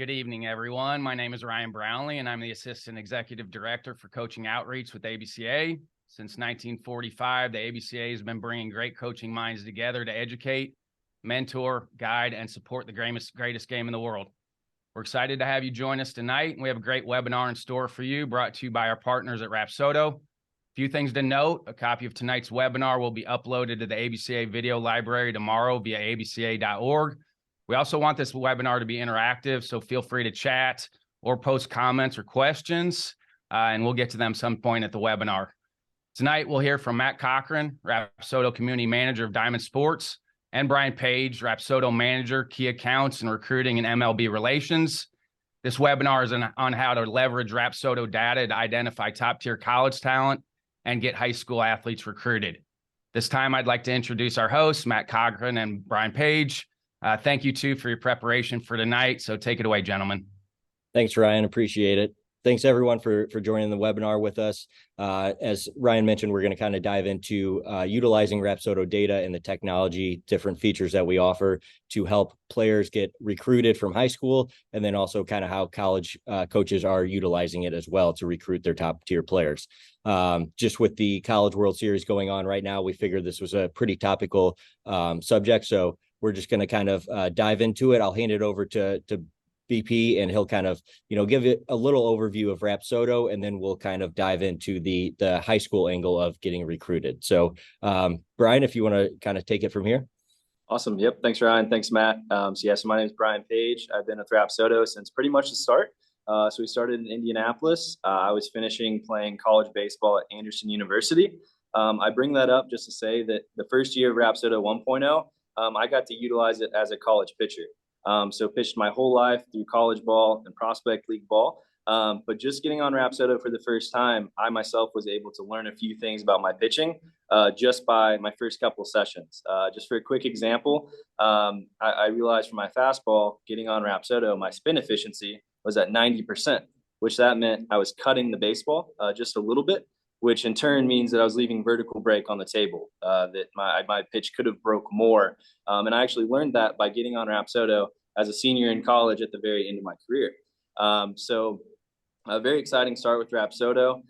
Good evening, everyone. My name is Ryan Brownlee, and I'm the Assistant Executive Director for Coaching Outreach with ABCA. Since 1945, the ABCA has been bringing great coaching minds together to educate, mentor, guide, and support the greatest game in the world. We're excited to have you join us tonight. We have a great webinar in store for you, brought to you by our partners at Rapsodo. A few things to note: a copy of tonight's webinar will be uploaded to the ABCA video library tomorrow via abca.org. We also want this webinar to be interactive, so feel free to chat or post comments or questions, and we'll get to them some point at the webinar. Tonight, we'll hear from Matt Cochran, Rapsodo Community Manager of Diamond Sports, and Brian Page, Rapsodo Manager, Key Accounts and Recruiting and MLB Relations. This webinar is on how to leverage Rapsodo data to identify top-tier college talent and get high school athletes recruited. This time, I'd like to introduce our hosts, Matt Cochran and Brian Page. Thank you, too, for your preparation for tonight. So take it away, gentlemen. Thanks, Ryan. Appreciate it. Thanks, everyone, for joining the webinar with us. As Ryan mentioned, we're going to kind of dive into utilizing Rapsodo data and the technology, different features that we offer to help players get recruited from high school, and then also kind of how college coaches are utilizing it as well to recruit their top-tier players. Just with the College World Series going on right now, we figured this was a pretty topical subject, so we're just going to kind of dive into it. I'll hand it over to BP, and he'll kind of, give it a little overview of Rapsodo, and then we'll kind of dive into the high school angle of getting recruited. So, Brian, if you want to kind of take it from here. Awesome. Yep. Thanks, Ryan. Thanks, Matt. So my name is Brian Page. I've been with Rapsodo since pretty much the start. So we started in Indianapolis. I was finishing playing college baseball at Anderson University. I bring that up just to say that the first year of Rapsodo 1.0, I got to utilize it as a college pitcher. So pitched my whole life through college ball and prospect league ball. But just getting on Rapsodo for the first time, I myself was able to learn a few things about my pitching just by my first couple of sessions. Just for a quick example, I realized from my fastball, getting on Rapsodo, my spin efficiency was at 90%, which that meant I was cutting the baseball just a little bit, which in turn means that I was leaving vertical break on the table, that my pitch could have broke more. And I actually learned that by getting on Rapsodo as a senior in college at the very end of my career. So a very exciting start with Rapsodo.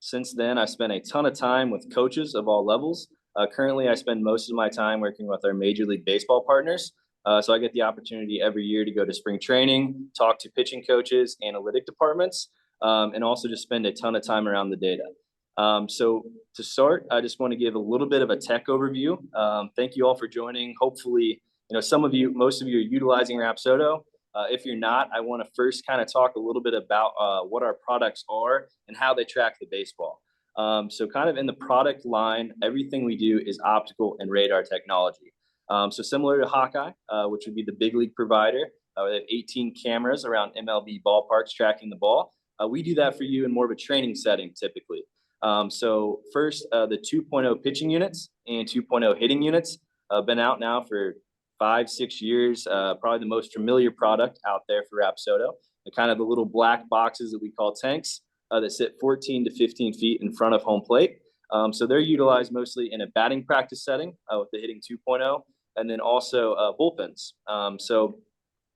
Since then, I spent a ton of time with coaches of all levels. Currently, I spend most of my time working with our Major League Baseball partners. So I get the opportunity every year to go to spring training, talk to pitching coaches, analytic departments, and also just spend a ton of time around the data. So to start, I just want to give a little bit of a tech overview. Thank you all for joining. Hopefully, most of you are utilizing Rapsodo. If you're not, I want to first kind of talk a little bit about what our products are and how they track the baseball. So kind of in the product line, everything we do is optical and radar technology. So similar to Hawkeye, which would be the big league provider, they have 18 cameras around MLB ballparks tracking the ball. We do that for you in more of a training setting typically. So first, the 2.0 pitching units and 2.0 hitting units been out now for 5-6 years, probably the most familiar product out there for Rapsodo. The kind of the little black boxes that we call tanks that sit 14 to 15 feet in front of home plate. So they're utilized mostly in a batting practice setting with the hitting 2.0, and then also bullpens. So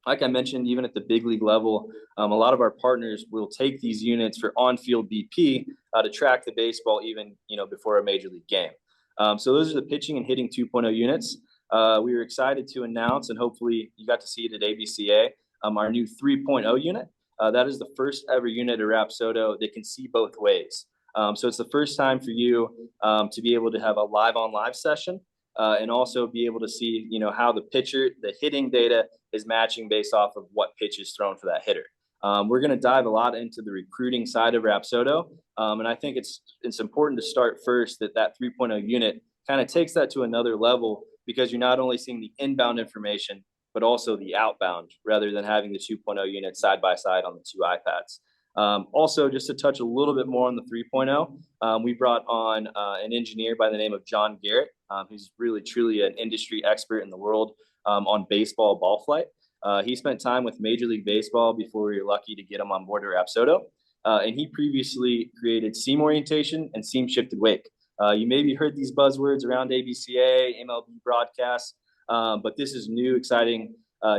like I mentioned, even at the big league level, a lot of our partners will take these units for on-field BP to track the baseball even, before a major league game. So those are the pitching and hitting 2.0 units. We were excited to announce, and hopefully you got to see it at ABCA, our new 3.0 unit. That is the first ever unit at Rapsodo that can see both ways. So it's the first time for you to be able to have a live-on-live session and also be able to see, how the hitting data is matching based off of what pitch is thrown for that hitter. We're going to dive a lot into the recruiting side of Rapsodo. And I think it's important to start first that 3.0 unit kind of takes that to another level, because you're not only seeing the inbound information, but also the outbound, rather than having the 2.0 unit side by side on the two iPads. Also, just to touch a little bit more on the 3.0, we brought on an engineer by the name of John Garrett, who's really, truly an industry expert in the world on baseball ball flight. He spent time with Major League Baseball before we were lucky to get him on board at Rapsodo. And he previously created seam orientation and seam shifted wake. You maybe heard these buzzwords around ABCA, MLB broadcasts, but this is new, exciting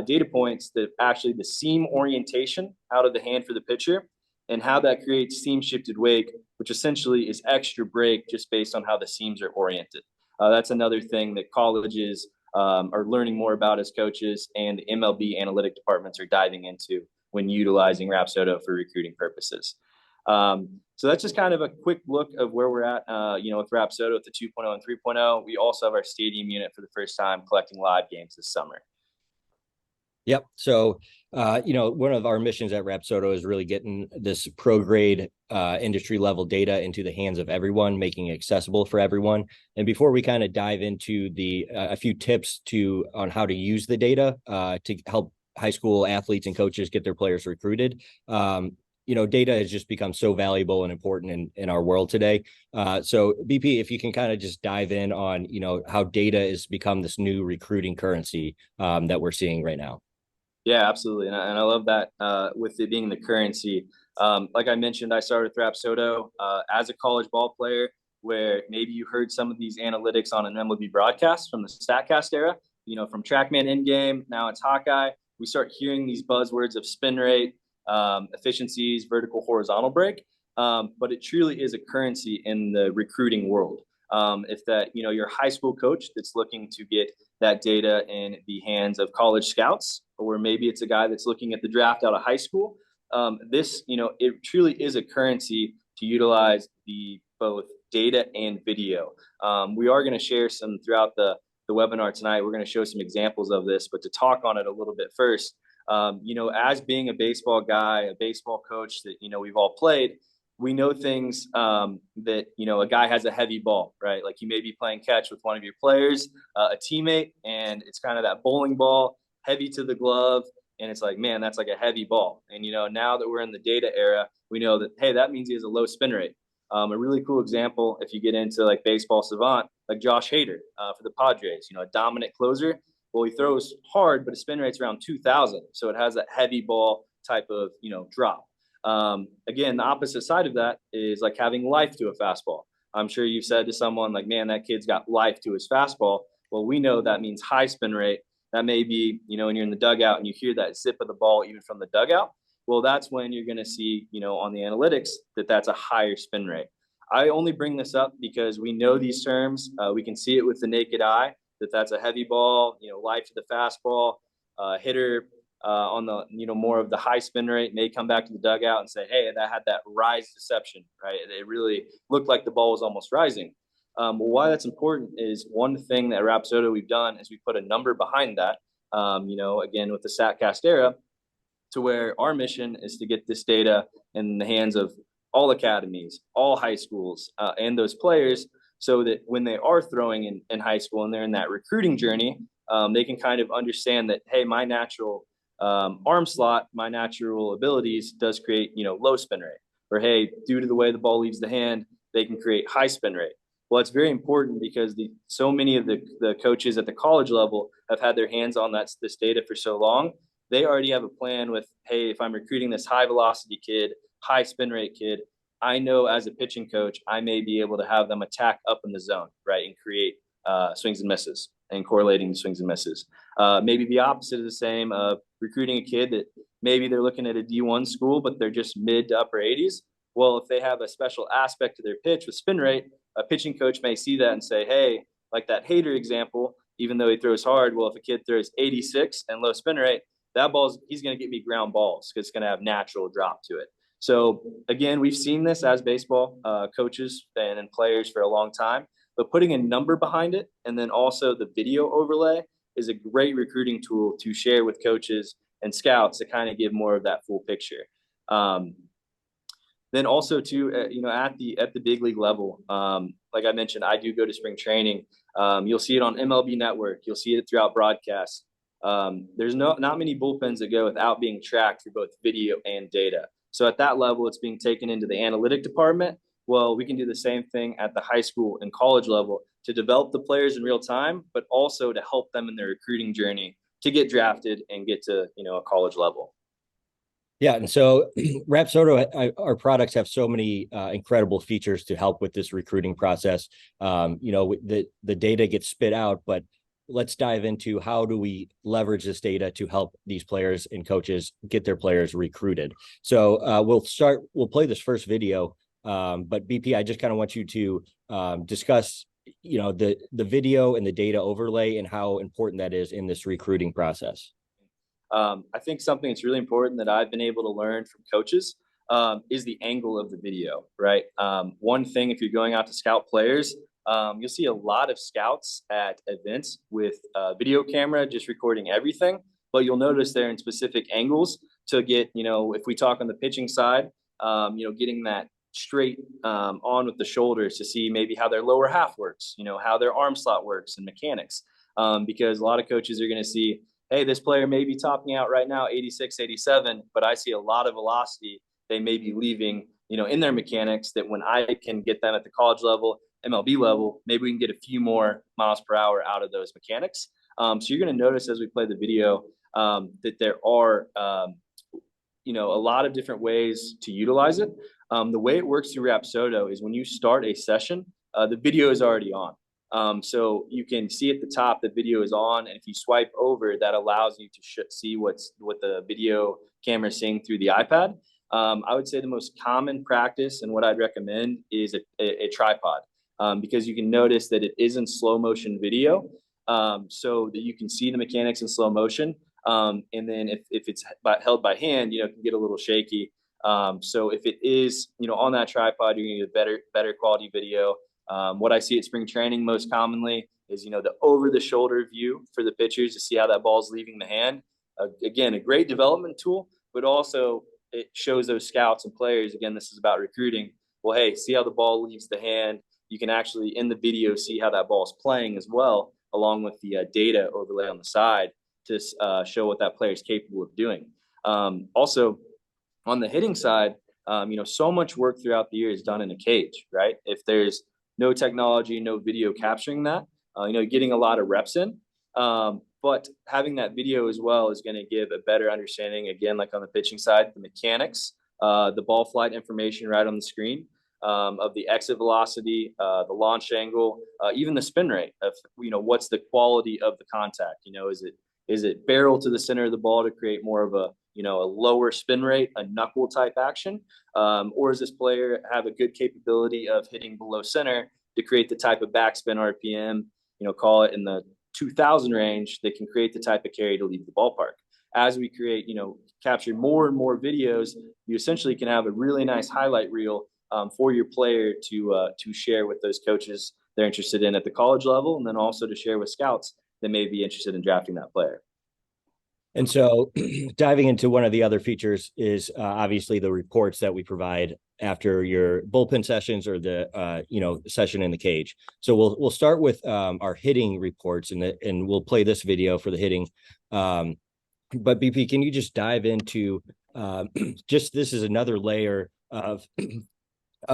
data points that actually the seam orientation out of the hand for the pitcher and how that creates seam shifted wake, which essentially is extra break just based on how the seams are oriented. That's another thing that colleges are learning more about as coaches, and the MLB analytic departments are diving into when utilizing Rapsodo for recruiting purposes. So that's just kind of a quick look of where we're at, with Rapsodo at the 2.0 and 3.0. We also have our stadium unit for the first time collecting live games this summer. Yep. So, one of our missions at Rapsodo is really getting this pro grade industry level data into the hands of everyone, making it accessible for everyone. And before we kind of dive into a few tips on how to use the data to help high school athletes and coaches get their players recruited, data has just become so valuable and important in our world today. So BP, if you can kind of just dive in on, how data has become this new recruiting currency that we're seeing right now. Yeah, absolutely. And I love that with it being the currency. Like I mentioned, I started with Rapsodo as a college ball player, where maybe you heard some of these analytics on an MLB broadcast from the StatCast era, from TrackMan in-game, now it's Hawkeye. We start hearing these buzzwords of spin rate, efficiencies, vertical, horizontal break. But it truly is a currency in the recruiting world. If that, your high school coach that's looking to get that data in the hands of college scouts, or maybe it's a guy that's looking at the draft out of high school, it truly is a currency to utilize both data and video. We are going to share some throughout the webinar tonight. We're going to show some examples of this, but to talk on it a little bit first, as being a baseball guy, a baseball coach that, we've all played, we know things that, a guy has a heavy ball, right? Like you may be playing catch with one of your players, a teammate, and it's kind of that bowling ball, heavy to the glove. And it's like, man, that's like a heavy ball. And, now that we're in the data era, we know that, hey, that means he has a low spin rate. A really cool example, if you get into like baseball savant, like Josh Hader for the Padres, a dominant closer. Well, he throws hard, but his spin rate's around 2,000. So it has that heavy ball type of, drop. Again, the opposite side of that is like having life to a fastball. I'm sure you've said to someone like, man, that kid's got life to his fastball. Well, we know that means high spin rate. That may be, when you're in the dugout and you hear that zip of the ball, even from the dugout. Well, that's when you're going to see, on the analytics that's a higher spin rate. I only bring this up because we know these terms. We can see it with the naked eye that's a heavy ball, life to the fastball, hitter on the, more of the high spin rate may come back to the dugout and say, hey, that had that rise deception, right? It really looked like the ball was almost rising. Why that's important is one thing that Rapsodo we've done is we put a number behind that, again, with the StatCast era, to where our mission is to get this data in the hands of all academies, all high schools, and those players, so that when they are throwing in high school and they're in that recruiting journey, they can kind of understand that, hey, my natural arm slot, my natural abilities does create, low spin rate. Or, hey, due to the way the ball leaves the hand, they can create high spin rate. Well, it's very important because so many of the coaches at the college level have had their hands on this data for so long. They already have a plan with, hey, if I'm recruiting this high velocity kid, high spin rate kid, I know as a pitching coach, I may be able to have them attack up in the zone, right, and create swings and misses and correlating the swings and misses. Maybe the opposite is the same of recruiting a kid that maybe they're looking at a D1 school, but they're just mid to upper 80s. Well, if they have a special aspect to their pitch with spin rate, a pitching coach may see that and say, hey, like that Hader example, even though he throws hard, well, if a kid throws 86 and low spin rate, he's going to get me ground balls because it's going to have natural drop to it. So again, we've seen this as baseball coaches and players for a long time, but putting a number behind it and then also the video overlay is a great recruiting tool to share with coaches and scouts to kind of give more of that full picture. Then also too, at the big league level, like I mentioned, I do go to spring training. You'll see it on MLB Network. You'll see it throughout broadcasts. There's not many bullpens that go without being tracked for both video and data. So at that level, it's being taken into the analytic department. Well, we can do the same thing at the high school and college level to develop the players in real time, but also to help them in their recruiting journey to get drafted and get to, a college level. Yeah. And so Rapsodo, our products have so many incredible features to help with this recruiting process. The data gets spit out, but let's dive into how do we leverage this data to help these players and coaches get their players recruited. So we'll play this first video, but BP, I just kind of want you to discuss, the video and the data overlay and how important that is in this recruiting process. I think something that's really important that I've been able to learn from coaches is the angle of the video, right? One thing, if you're going out to scout players, you'll see a lot of scouts at events with video camera just recording everything, but you'll notice they're in specific angles to get, if we talk on the pitching side, getting that straight on with the shoulders to see maybe how their lower half works, how their arm slot works and mechanics. Because a lot of coaches are going to see, hey, this player may be topping out right now 86, 87, but I see a lot of velocity. They may be leaving, in their mechanics, that when I can get them at the college level, MLB level, maybe we can get a few more miles per hour out of those mechanics. So you're going to notice as we play the video that there are, a lot of different ways to utilize it. The way it works through Rapsodo is when you start a session, the video is already on. So you can see at the top the video is on, and if you swipe over, that allows you to see what the video camera is seeing through the iPad. I would say the most common practice and what I'd recommend is a tripod, because you can notice that it is in slow motion video, so that you can see the mechanics in slow motion. And then if it's held by hand, it can get a little shaky. So if it is, on that tripod, you're going to get better quality video. What I see at spring training most commonly is, the over the shoulder view for the pitchers to see how that ball's leaving the hand. Again, a great development tool, but also it shows those scouts and players, again, this is about recruiting. Well, hey, see how the ball leaves the hand. You can actually in the video see how that ball's playing as well, along with the data overlay on the side to show what that player is capable of doing. Also, on the hitting side, so much work throughout the year is done in a cage, right? If there's no technology, no video capturing that, getting a lot of reps in. But having that video as well is going to give a better understanding, again, like on the pitching side, the mechanics, the ball flight information right on the screen, of the exit velocity, the launch angle, even the spin rate of, what's the quality of the contact? Is it barrel to the center of the ball to create more of a lower spin rate, a knuckle type action? Or does this player have a good capability of hitting below center to create the type of backspin RPM, call it in the 2000 range, that can create the type of carry to leave the ballpark? As we create, capture more and more videos, you essentially can have a really nice highlight reel for your player to share with those coaches they're interested in at the college level, and then also to share with scouts that may be interested in drafting that player. And so diving into one of the other features is obviously the reports that we provide after your bullpen sessions or the session in the cage. So we'll start with our hitting reports, and we'll play this video for the hitting. But BP, can you just dive into this is another layer of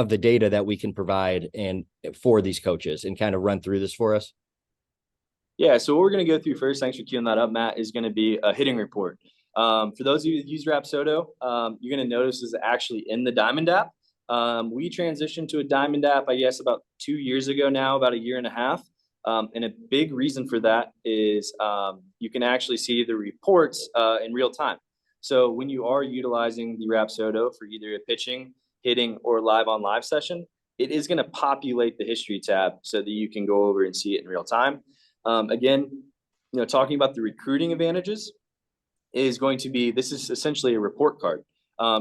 the data that we can provide and for these coaches, and kind of run through this for us? Yeah, so what we're going to go through first, thanks for queuing that up, Matt, is going to be a hitting report. For those of you that use Rapsodo, you're going to notice is actually in the Diamond app. We transitioned to a Diamond app, I guess, about 2 years ago now, about a year and a half. And a big reason for that is you can actually see the reports in real time. So when you are utilizing the Rapsodo for either a pitching, hitting, or live on live session, it is going to populate the history tab so that you can go over and see it in real time. Again, talking about the recruiting advantages is going to be, this is essentially a report card.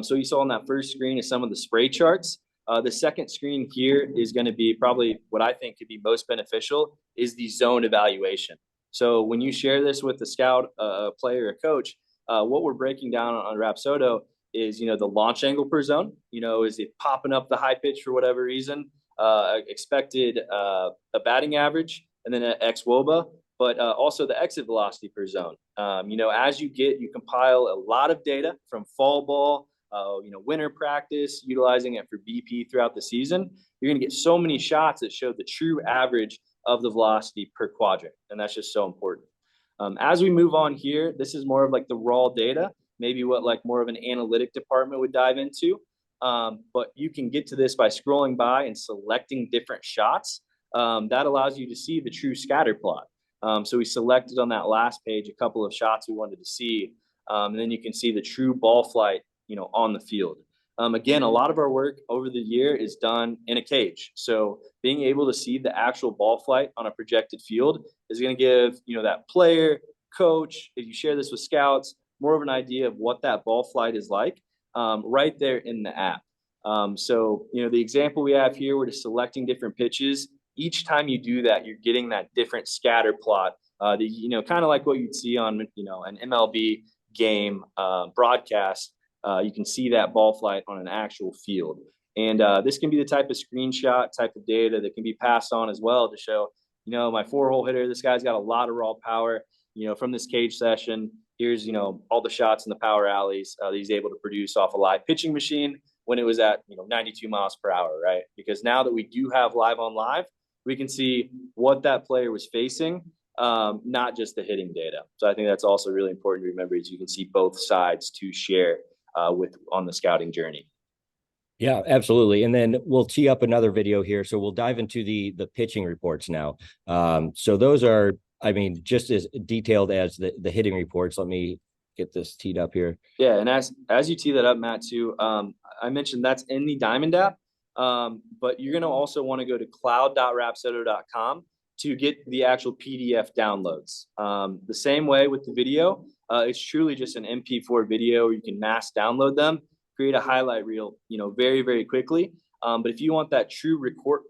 So you saw on that first screen is some of the spray charts. The second screen here is going to be probably what I think could be most beneficial is the zone evaluation. So when you share this with a scout, a player, a coach, what we're breaking down on Rapsodo is, the launch angle per zone, is it popping up the high pitch for whatever reason, expected a batting average, and then an ex-WOBA, but also the exit velocity per zone. As you compile a lot of data from fall ball, winter practice, utilizing it for BP throughout the season, you're going to get so many shots that show the true average of the velocity per quadrant. And that's just so important. As we move on here, this is more of like the raw data, maybe what like more of an analytic department would dive into. But you can get to this by scrolling by and selecting different shots. That allows you to see the true scatter plot. So we selected on that last page a couple of shots we wanted to see. And then you can see the true ball flight, on the field. Again, a lot of our work over the year is done in a cage. So being able to see the actual ball flight on a projected field is going to give, that player, coach, if you share this with scouts, more of an idea of what that ball flight is like right there in the app. So, the example we have here, we're just selecting different pitches. Each time you do that, you're getting that different scatter plot that, kind of like what you'd see on, an MLB game broadcast. You can see that ball flight on an actual field. And this can be the type of screenshot, type of data that can be passed on as well to show, my 4-hole hitter, this guy's got a lot of raw power, from this cage session. Here's, all the shots in the power alleys that he's able to produce off a live pitching machine when it was at, 92 miles per hour, right? Because now that we do have live on live, we can see what that player was facing, not just the hitting data. So I think that's also really important to remember, is you can see both sides to share on the scouting journey. Yeah, absolutely. And then we'll tee up another video here. So we'll dive into the pitching reports now. So those are, just as detailed as the hitting reports. Let me get this teed up here. Yeah, and as you tee that up, Matt, too, I mentioned that's in the Diamond app, but you're going to also want to go to cloud.rapsodo.com to get the actual PDF downloads. The same way with the video, it's truly just an MP4 video where you can mass download them, create a highlight reel, very, very quickly. But if you want that true report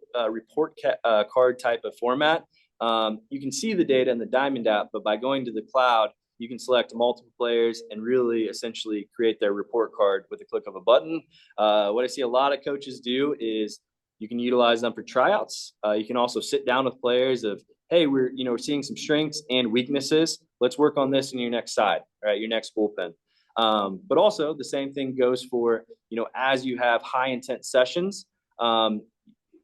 card type of format, you can see the data in the Diamond app, but by going to the cloud, you can select multiple players and really essentially create their report card with a click of a button. What I see a lot of coaches do is you can utilize them for tryouts. You can also sit down with players of, hey, we're seeing some strengths and weaknesses. Let's work on this in your next side, right? Your next bullpen. But also the same thing goes for, as you have high intent sessions,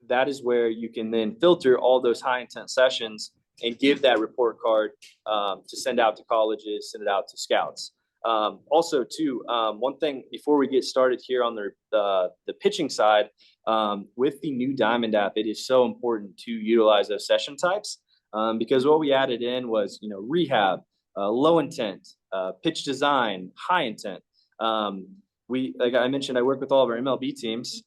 that is where you can then filter all those high intent sessions and give that report card to send out to colleges, send it out to scouts. Also, too, one thing before we get started here on the pitching side, with the new Diamond app, it is so important to utilize those session types because what we added in was, rehab, low intent, pitch design, high intent. Like I mentioned, I work with all of our MLB teams.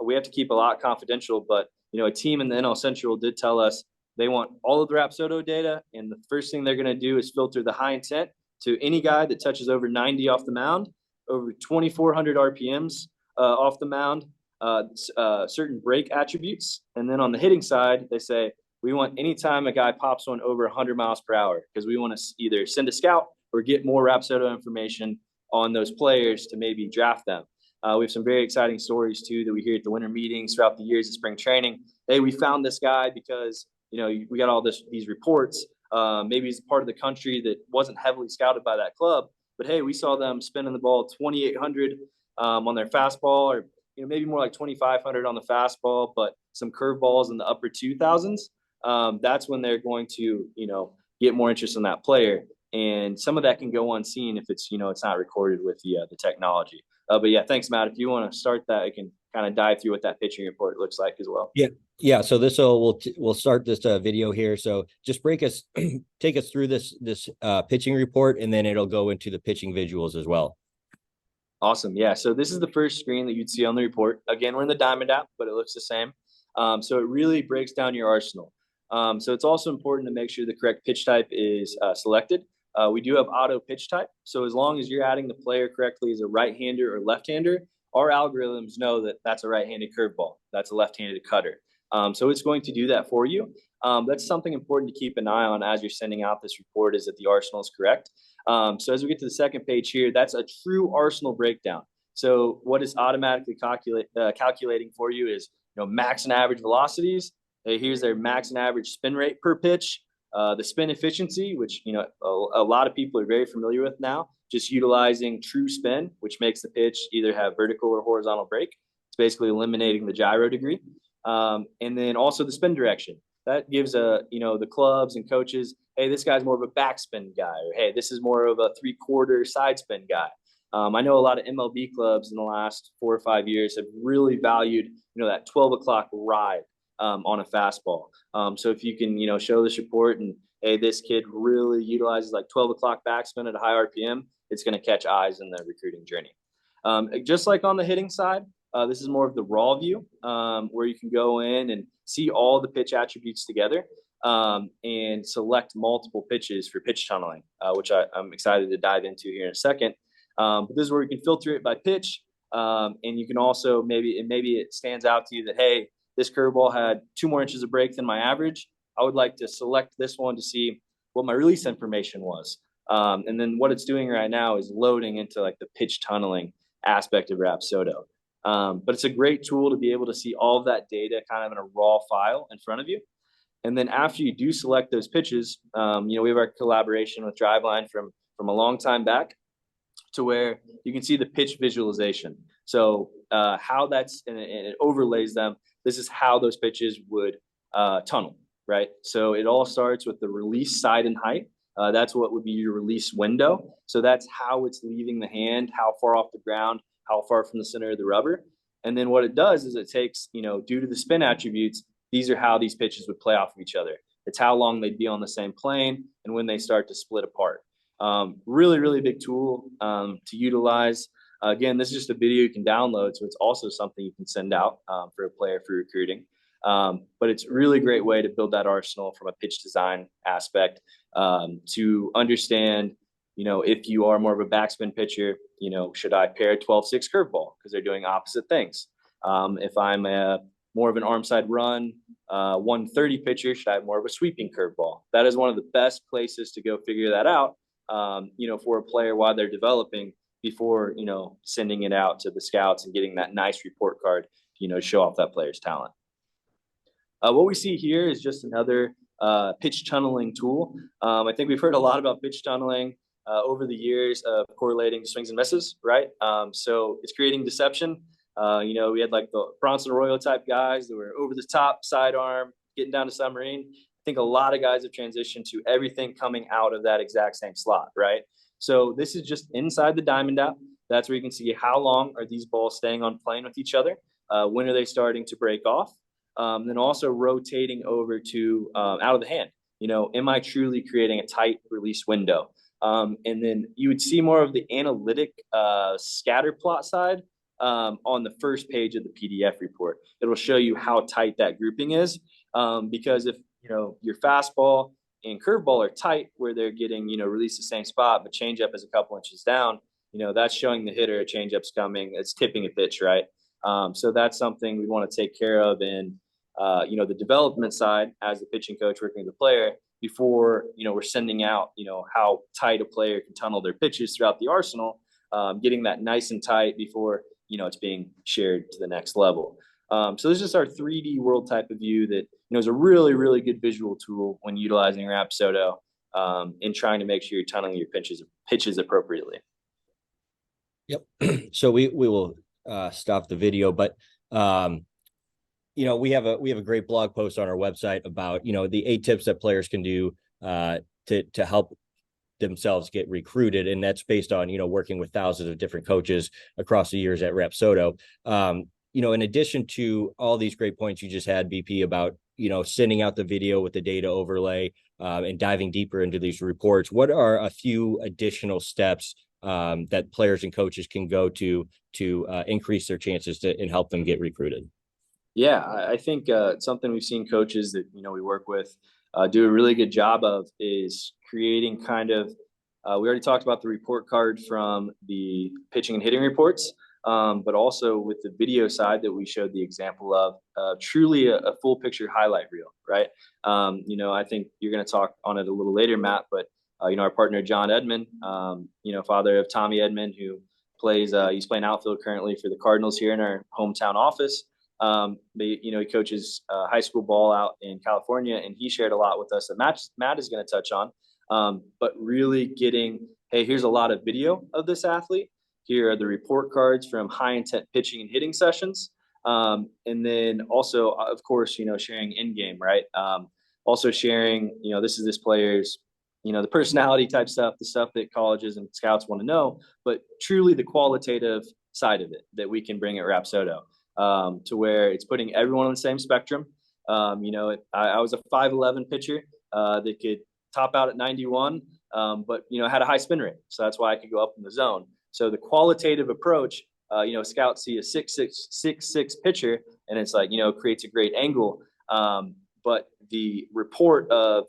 We have to keep a lot confidential, but a team in the NL Central did tell us they want all of the Rapsodo data, and the first thing they're going to do is filter the high intent to any guy that touches over 90 off the mound, over 2,400 RPMs off the mound, certain break attributes, and then on the hitting side, they say we want anytime a guy pops one over 100 miles per hour because we want to either send a scout or get more Rapsodo information on those players to maybe draft them. We have some very exciting stories too that we hear at the winter meetings throughout the years of spring training. Hey, we found this guy because we got all these reports. Maybe he's part of the country that wasn't heavily scouted by that club, but hey, we saw them spinning the ball 2,800 on their fastball, or maybe more like 2,500 on the fastball, but some curveballs in the upper 2,000s. That's when they're going to get more interest in that player. And some of that can go unseen if it's it's not recorded with the technology. But yeah, thanks, Matt. If you want to start that, I can kind of dive through what that pitching report looks like as well. Yeah. So we'll start this video here. So just take us through this pitching report, and then it'll go into the pitching visuals as well. Awesome. Yeah. So this is the first screen that you'd see on the report. Again, we're in the Diamond app, but it looks the same. So it really breaks down your arsenal. So it's also important to make sure the correct pitch type is selected. We do have auto pitch type. So as long as you're adding the player correctly as a right-hander or left-hander, our algorithms know that that's a right-handed curveball. That's a left-handed cutter. So it's going to do that for you. That's something important to keep an eye on as you're sending out this report, is that the arsenal is correct. So as we get to the second page here, that's a true arsenal breakdown. So what is automatically calculating for you is max and average velocities. Hey, here's their max and average spin rate per pitch. The spin efficiency, which a lot of people are very familiar with now, just utilizing true spin, which makes the pitch either have vertical or horizontal break. It's basically eliminating the gyro degree. And then also the spin direction. That gives the clubs and coaches, hey, this guy's more of a backspin guy, or hey, this is more of a 3/4 side spin guy. I know a lot of MLB clubs in the last 4 or 5 years have really valued that 12 o'clock ride on a fastball. So if you can show this report and hey, this kid really utilizes like 12 o'clock backspin at a high RPM, it's going to catch eyes in the recruiting journey. Just like on the hitting side, this is more of the raw view, where you can go in and see all the pitch attributes together, and select multiple pitches for pitch tunneling, which I'm excited to dive into here in a second. But this is where you can filter it by pitch, and you can also maybe it stands out to you that, hey, this curveball had 2 more inches of break than my average. I would like to select this one to see what my release information was. And then what it's doing right now is loading into like the pitch tunneling aspect of Rapsodo. But it's a great tool to be able to see all of that data kind of in a raw file in front of you. And then after you do select those pitches, we have our collaboration with Driveline from a long time back, to where you can see the pitch visualization. So how that's, and it overlays them. This is how those pitches would tunnel, right? So it all starts with the release side and height. That's what would be your release window. So that's how it's leaving the hand, how far off the ground, how far from the center of the rubber. And then what it does is it takes, due to the spin attributes, these are how these pitches would play off of each other. It's how long they'd be on the same plane and when they start to split apart. Really, really big tool to utilize. Again, this is just a video you can download, so it's also something you can send out for a player for recruiting. But it's really great way to build that arsenal from a pitch design aspect, to understand, if you are more of a backspin pitcher, should I pair 12-6 curveball because they're doing opposite things? If I'm more of an arm side run, 130 pitcher, should I have more of a sweeping curveball? That is one of the best places to go figure that out, for a player while they're developing, before, sending it out to the scouts and getting that nice report card, to show off that player's talent. What we see here is just another pitch tunneling tool. I think we've heard a lot about pitch tunneling over the years of correlating swings and misses, right? So it's creating deception. We had like the Bronson Arroyo type guys that were over the top, sidearm, getting down to submarine. I think a lot of guys have transitioned to everything coming out of that exact same slot, right? So this is just inside the diamond out. That's where you can see how long are these balls staying on plane with each other. When are they starting to break off? Then also rotating over to out of the hand. Am I truly creating a tight release window? And then you would see more of the analytic scatter plot side on the first page of the PDF report. It'll show you how tight that grouping is, because if your fastball and curveball are tight, where they're getting released the same spot, but changeup is a couple inches down, that's showing the hitter a changeup's coming. It's tipping a pitch, right? So that's something we want to take care of in the development side as the pitching coach working with the player, before we're sending out how tight a player can tunnel their pitches throughout the arsenal, getting that nice and tight before it's being shared to the next level. So this is just our 3D world type of view that is a really, really good visual tool when utilizing Rapsodo, in trying to make sure you're tunneling your pitches appropriately. Yep. So we will stop the video, but we have a great blog post on our website about the 8 tips that players can do to help themselves get recruited, and that's based on working with thousands of different coaches across the years at Rapsodo. In addition to all these great points you just had, BP, about sending out the video with the data overlay, and diving deeper into these reports, what are a few additional steps that players and coaches can go to increase their chances and help them get recruited? Yeah, I think something we've seen coaches that we work with do a really good job of is creating kind of, we already talked about the report card from the pitching and hitting reports, but also with the video side that we showed the example of, truly a full picture highlight reel, right? I think you're going to talk on it a little later, Matt, but our partner John Edmond, father of Tommy Edmond, who he's playing outfield currently for the Cardinals here in our hometown office. He coaches high school ball out in California, and he shared a lot with us that Matt is going to touch on. But really getting, hey, here's a lot of video of this athlete. Here are the report cards from high intent pitching and hitting sessions. And then also, of course, sharing in game, right? Also sharing, this is this player's, the personality type stuff, the stuff that colleges and scouts want to know, but truly the qualitative side of it that we can bring at Rapsodo. To where it's putting everyone on the same spectrum. I was a 5'11" pitcher that could top out at 91, but, had a high spin rate. So that's why I could go up in the zone. So the qualitative approach, scouts see a 6'6" pitcher, and it's like, creates a great angle. But the report of,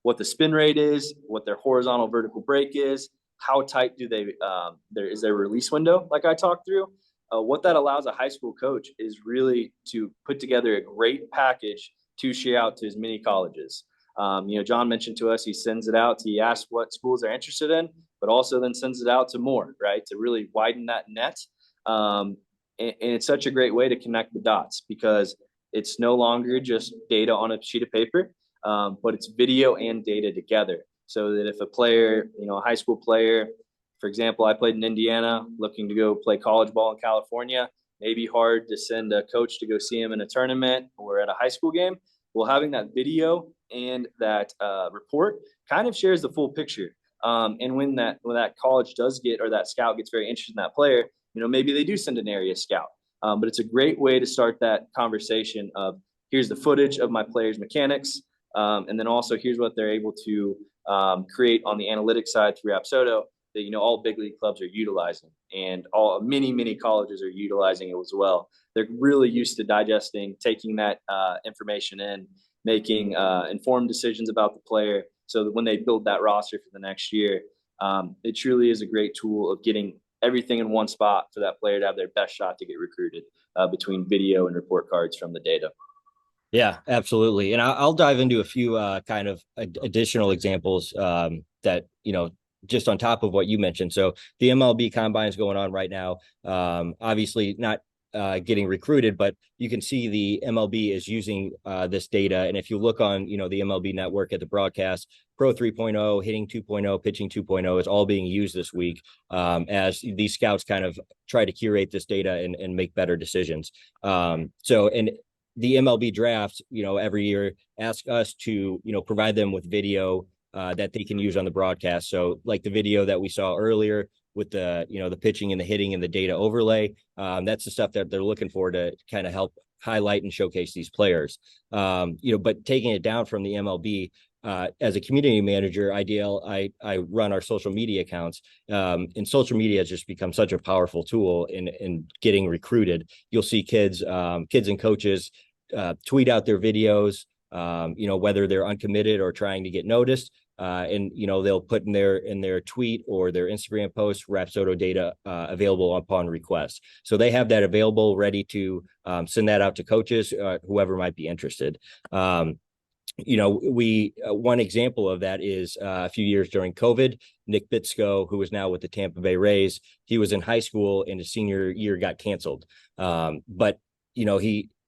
what the spin rate is, what their horizontal vertical break is, how tight do they, is their release window, like I talked through. What that allows a high school coach is really to put together a great package to share out to as many colleges. John mentioned to us, he sends it out, he asks what schools they're interested in, but also then sends it out to more, right? To really widen that net. And it's such a great way to connect the dots, because it's no longer just data on a sheet of paper, but it's video and data together. So that if a player, a high school player, for example, I played in Indiana, looking to go play college ball in California, maybe hard to send a coach to go see him in a tournament or at a high school game. Well, having that video and that report kind of shares the full picture. And when that college does get, or that scout gets very interested in that player, maybe they do send an area scout. But it's a great way to start that conversation of, here's the footage of my player's mechanics. And then also here's what they're able to create on the analytics side through Rapsodo that, all big league clubs are utilizing, and many colleges are utilizing it as well. They're really used to digesting, taking that information in, making informed decisions about the player, so that when they build that roster for the next year, it truly is a great tool of getting everything in one spot for that player to have their best shot to get recruited, between video and report cards from the data. Yeah, absolutely. And I'll dive into a few kind of additional examples that, just on top of what you mentioned. So the MLB combine is going on right now. Obviously not getting recruited, but you can see the MLB is using this data. And if you look on, the MLB network at the broadcast, Pro 3.0, hitting 2.0, pitching 2.0 is all being used this week as these scouts kind of try to curate this data and make better decisions. And the MLB draft, every year ask us to, provide them with video that they can use on the broadcast. So like the video that we saw earlier with the, the pitching and the hitting and the data overlay, that's the stuff that they're looking for to kind of help highlight and showcase these players. But taking it down from the MLB, as a community manager, I run our social media accounts, and social media has just become such a powerful tool in getting recruited. You'll see kids and coaches tweet out their videos, whether they're uncommitted or trying to get noticed. And they'll put in their tweet or their Instagram post, Rapsodo data available upon request. So they have that available, ready to send that out to coaches, whoever might be interested. One example of that is a few years during COVID, Nick Bitsko, who is now with the Tampa Bay Rays, he was in high school and his senior year got canceled. But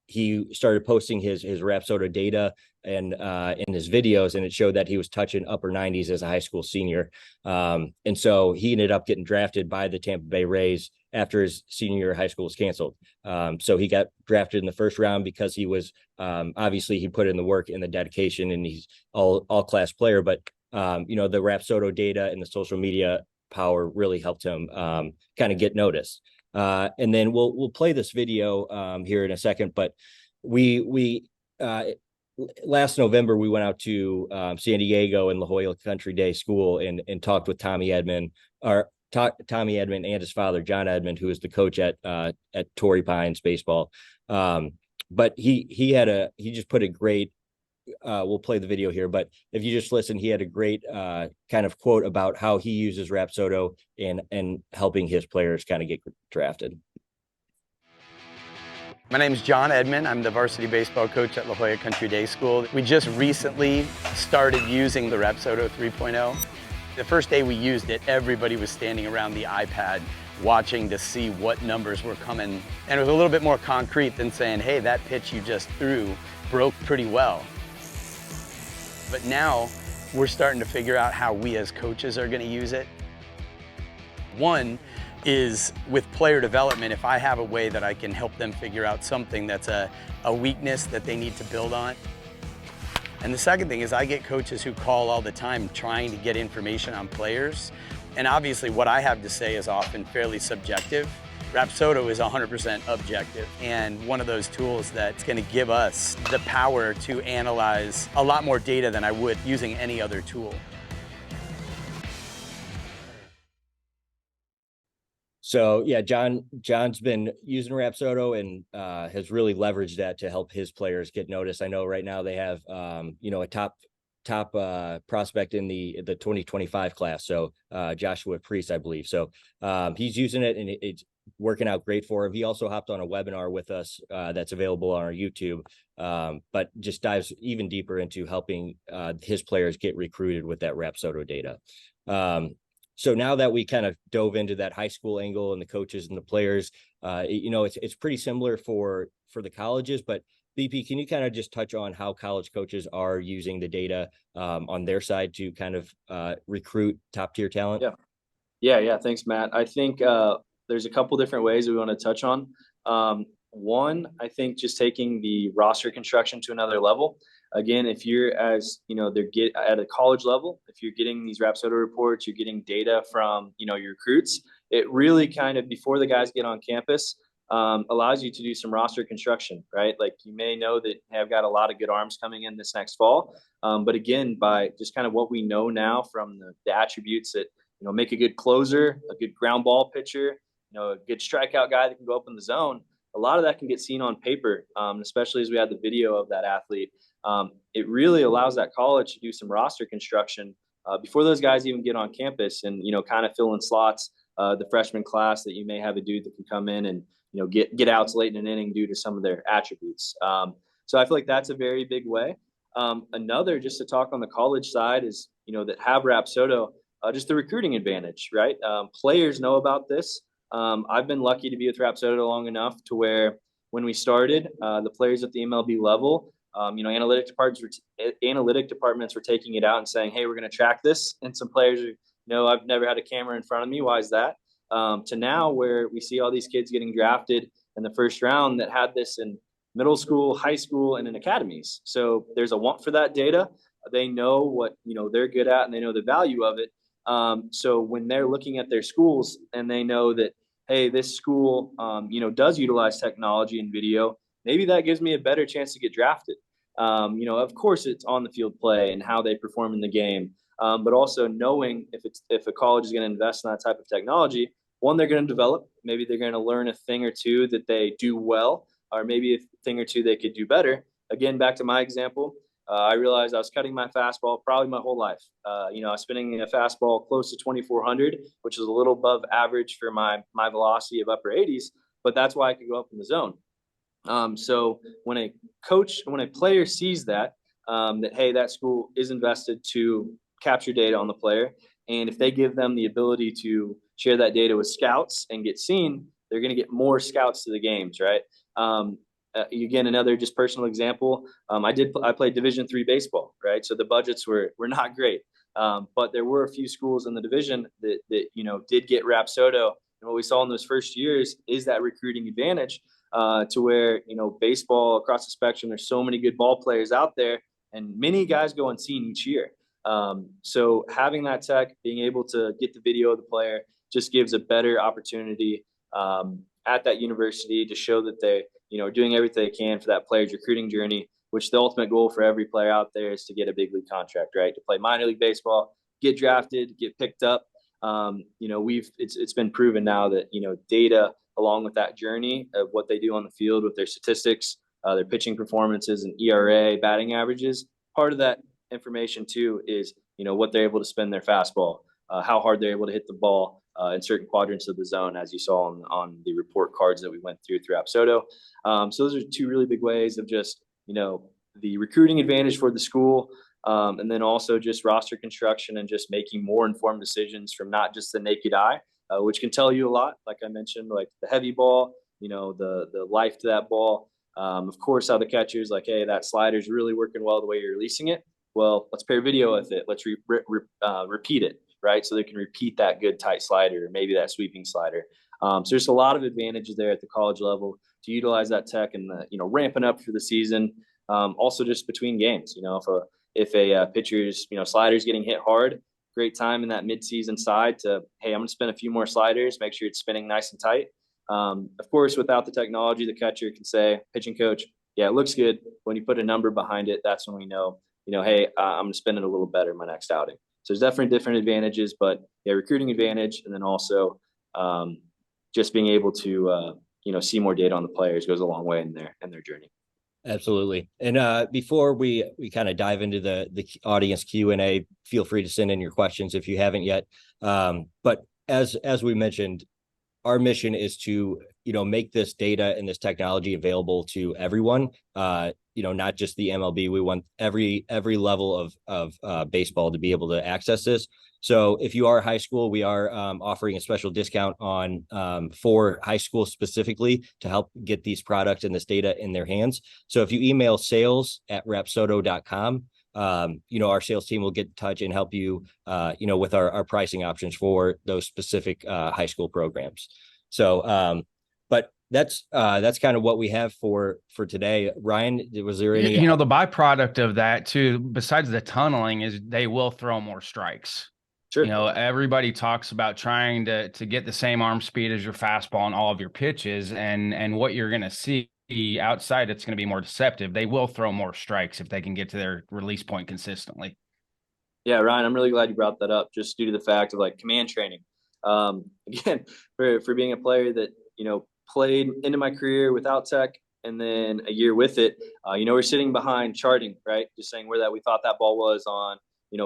he started posting his Rapsodo data and in his videos, and it showed that he was touching upper 90s as a high school senior. And so he ended up getting drafted by the Tampa Bay Rays after his senior year of high school was canceled. So he got drafted in the first round because he was obviously he put in the work and the dedication, and he's all class player. But the Rapsodo data and the social media power really helped him kind of get noticed. And then we'll play this video here in a second, but we last November we went out to San Diego and La Jolla Country Day School and talked with Tommy Edmond and his father John Edmond, who is the coach at Torrey Pines baseball. But he just put a great. We'll play the video here, but if you just listen, he had a great kind of quote about how he uses Rapsodo and helping his players kind of get drafted. My name is John Edmond. I'm the varsity baseball coach at La Jolla Country Day School. We just recently started using the Rapsodo 3.0. The first day we used it, everybody was standing around the iPad watching to see what numbers were coming. And it was a little bit more concrete than saying, hey, that pitch you just threw broke pretty well. But now we're starting to figure out how we as coaches are going to use it. One is with player development, if I have a way that I can help them figure out something that's a weakness that they need to build on. And the second thing is I get coaches who call all the time trying to get information on players. And obviously what I have to say is often fairly subjective. Rapsodo is 100% objective and one of those tools that's going to give us the power to analyze a lot more data than I would using any other tool. So yeah, John's been using Rapsodo and has really leveraged that to help his players get noticed. I know right now they have a top prospect in the 2025 class. So Joshua Priest, I believe. So he's using it and it's working out great for him. He also hopped on a webinar with us that's available on our YouTube, but just dives even deeper into helping his players get recruited with that Rapsodo data. So now that we kind of dove into that high school angle and the coaches and the players, it's pretty similar for the colleges, but BP, can you kind of just touch on how college coaches are using the data on their side to kind of recruit top tier talent? Yeah. Thanks, Matt. I think there's a couple different ways that we want to touch on. One, I think just taking the roster construction to another level. Again, if you're they're at a college level, if you're getting these Rapsodo reports, you're getting data from, your recruits, it really kind of, before the guys get on campus, allows you to do some roster construction, right? Like you may know that, hey, I've got a lot of good arms coming in this next fall. But again, by just kind of what we know now from the attributes that, make a good closer, a good ground ball pitcher, a good strikeout guy that can go up in the zone, a lot of that can get seen on paper, especially as we had the video of that athlete. It really allows that college to do some roster construction before those guys even get on campus and, kind of fill in slots, the freshman class that you may have a dude that can come in and, get outs late in an inning due to some of their attributes. So I feel like that's a very big way. Another, just to talk on the college side, is, that have Rapsodo, just the recruiting advantage, right? Players know about this. I've been lucky to be with Rapsodo long enough to where when we started, the players at the MLB level, analytic departments were taking it out and saying, hey, we're going to track this. And some players are, I've never had a camera in front of me. Why is that? To now where we see all these kids getting drafted in the first round that had this in middle school, high school, and in academies. So there's a want for that data. They know what, they're good at and they know the value of it. So when they're looking at their schools and they know that, hey, this school, does utilize technology and video, maybe that gives me a better chance to get drafted. Of course it's on the field play and how they perform in the game. But also knowing if a college is going to invest in that type of technology, one, they're going to develop, maybe they're going to learn a thing or two that they do well, or maybe a thing or two they could do better. Again, back to my example, I realized I was cutting my fastball probably my whole life. I was spinning a fastball close to 2,400, which is a little above average for my velocity of upper 80s, but that's why I could go up in the zone. So when a player sees that, hey, that school is invested to capture data on the player, and if they give them the ability to share that data with scouts and get seen, they're going to get more scouts to the games, right? Again, another just personal example. I played Division III baseball, right? So the budgets were not great, but there were a few schools in the division that did get Rapsodo, and what we saw in those first years is that recruiting advantage to where baseball across the spectrum. There's so many good ball players out there, and many guys go unseen each year. So having that tech, being able to get the video of the player, just gives a better opportunity at that university to show that they are doing everything they can for that player's recruiting journey, which the ultimate goal for every player out there is to get a big league contract, right? To play minor league baseball, get drafted, get picked up. It's been proven now that, data along with that journey of what they do on the field with their statistics, their pitching performances and ERA, batting averages, part of that information too is, what they're able to spin their fastball, how hard they're able to hit the ball in certain quadrants of the zone, as you saw on the report cards that we went through Rapsodo. So those are two really big ways of just, the recruiting advantage for the school, and then also just roster construction and just making more informed decisions from not just the naked eye, which can tell you a lot. Like I mentioned, like the heavy ball, the life to that ball. Of course, how the catcher's like, hey, that slider's really working well the way you're releasing it. Well, let's pair video with it. Let's repeat it, right? So they can repeat that good tight slider, or maybe that sweeping slider. So there's a lot of advantages there at the college level to utilize that tech and ramping up for the season. Also just between games, if a pitcher's slider's getting hit hard, great time in that midseason side to, hey, I'm going to spin a few more sliders, make sure it's spinning nice and tight. Of course, without the technology, the catcher can say, pitching coach, yeah, it looks good. When you put a number behind it, that's when we know, hey, I'm going to spin it a little better in my next outing. So there's definitely different advantages, but yeah, recruiting advantage. And then also just being able to, see more data on the players goes a long way in their journey. Absolutely. And before we kind of dive into the audience Q&A, feel free to send in your questions if you haven't yet. But as we mentioned, our mission is to, make this data and this technology available to everyone, not just the MLB. We want every level of baseball to be able to access this. So if you are high school, we are offering a special discount on for high school specifically to help get these products and this data in their hands. So if you email sales@rapsodo.com, our sales team will get in touch and help you, with our pricing options for those specific high school programs. So, but that's kind of what we have for today. Ryan, was there any? The byproduct of that too, besides the tunneling, is they will throw more strikes. Sure. Everybody talks about trying to get the same arm speed as your fastball on all of your pitches, and what you're going to see outside, it's going to be more deceptive. They will throw more strikes if they can get to their release point consistently. Yeah, Ryan, I'm really glad you brought that up, just due to the fact of command training. Again, for being a player that, played into my career without tech and then a year with it, we're sitting behind charting, right? Just saying where that we thought that ball was on,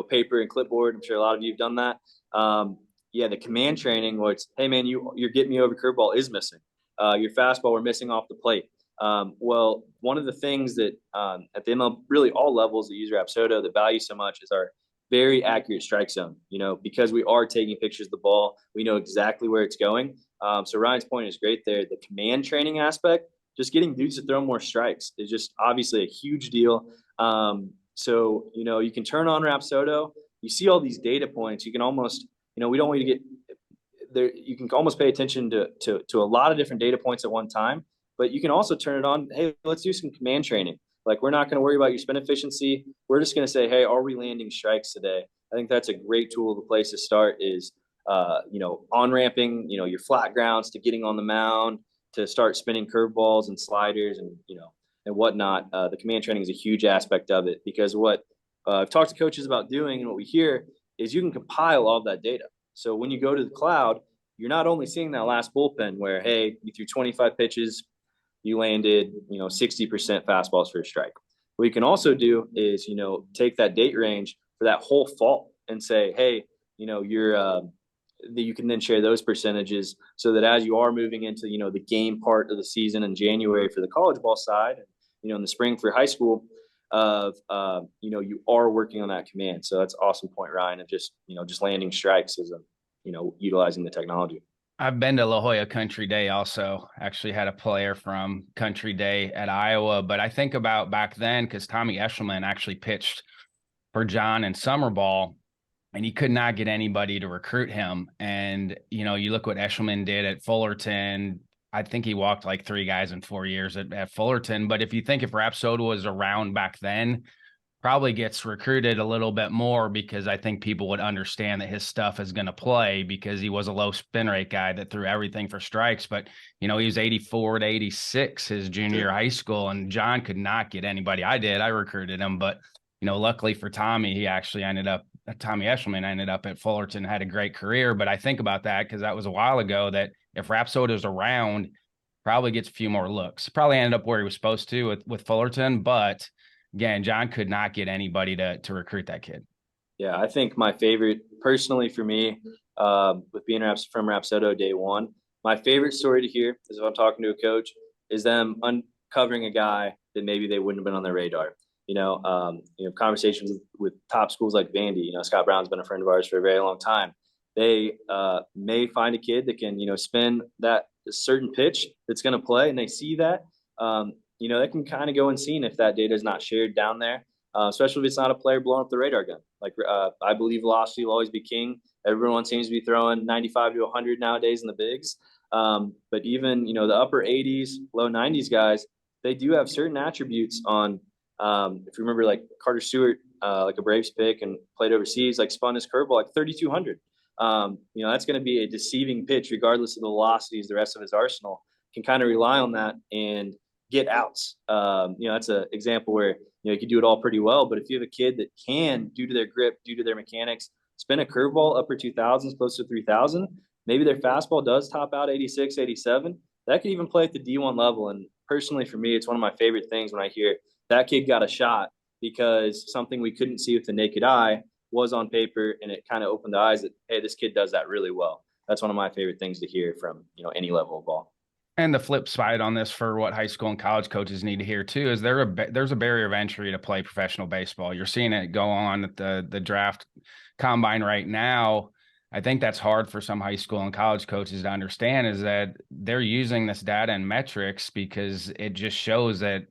paper and clipboard. I'm sure a lot of you have done that. The command training, where it's, hey man, you're getting me over curveball is missing. Your fastball, we're missing off the plate. Well, one of the things that at the ML, really all levels that use Rapsodo that value so much is our very accurate strike zone. Because we are taking pictures of the ball, we know exactly where it's going. So Ryan's point is great there. The command training aspect, just getting dudes to throw more strikes is just obviously a huge deal. So, you can turn on Rapsodo, you see all these data points, you can almost, we don't want you to get there. You can almost pay attention to a lot of different data points at one time, but you can also turn it on. Hey, let's do some command training. We're not going to worry about your spin efficiency. We're just going to say, hey, are we landing strikes today? I think that's a great tool. The place to start is, on ramping, your flat grounds to getting on the mound to start spinning curveballs and sliders and, and whatnot. The command training is a huge aspect of it, because what I've talked to coaches about doing and what we hear is you can compile all of that data. So when you go to the cloud, you're not only seeing that last bullpen where, hey, you threw 25 pitches, you landed, 60% fastballs for a strike. What you can also do is, take that date range for that whole fall and say, hey, you can then share those percentages so that as you are moving into, the game part of the season in January for the college ball side, in the spring for high school, you are working on that command. So that's an awesome point, Ryan, of just landing strikes as utilizing the technology. I've been to La Jolla Country Day also. Actually had a player from Country Day at Iowa. But I think about back then, because Tommy Eshelman actually pitched for John in summer ball, and he could not get anybody to recruit him. And, you look what Eshelman did at Fullerton. I think he walked like 3 guys in 4 years at Fullerton. But if Rapsodo was around back then, probably gets recruited a little bit more, because I think people would understand that his stuff is going to play, because he was a low spin rate guy that threw everything for strikes. But, he was 84 to 86 his junior year of high school, and John could not get anybody. I recruited him, but, luckily for Tommy, Tommy Eshelman ended up at Fullerton, had a great career. But I think about that because that was a while ago, that if Rapsodo's around, probably gets a few more looks. Probably ended up where he was supposed to with Fullerton, but again, John could not get anybody to recruit that kid. Yeah, I think my favorite, personally for me, with being from Rapsodo day one, my favorite story to hear is if I'm talking to a coach, is them uncovering a guy that maybe they wouldn't have been on their radar. Conversations with top schools like Vandy. Scott Brown's been a friend of ours for a very long time. They may find a kid that can, spin that certain pitch that's going to play, and they see that. They can kind of go and see if that data is not shared down there, especially if it's not a player blowing up the radar gun. I believe velocity will always be king. Everyone seems to be throwing 95 to 100 nowadays in the bigs. But even, the upper 80s, low 90s guys, they do have certain attributes on, if you remember, Carter Stewart, a Braves pick and played overseas, spun his curveball 3,200. That's going to be a deceiving pitch, regardless of the velocities, the rest of his arsenal can kind of rely on that and get outs. That's an example where, you can do it all pretty well, but if you have a kid that can, due to their grip, due to their mechanics, spin a curveball upper 2000s, close to 3000, maybe their fastball does top out 86, 87. That could even play at the D1 level. And personally, for me, it's one of my favorite things when I hear that kid got a shot because something we couldn't see with the naked eye was on paper, and it kind of opened the eyes that, hey, this kid does that really well. That's one of my favorite things to hear from, any level of ball. And the flip side on this for what high school and college coaches need to hear too is there's a barrier of entry to play professional baseball. You're seeing it go on at the draft combine right now. I think that's hard for some high school and college coaches to understand, is that they're using this data and metrics because it just shows that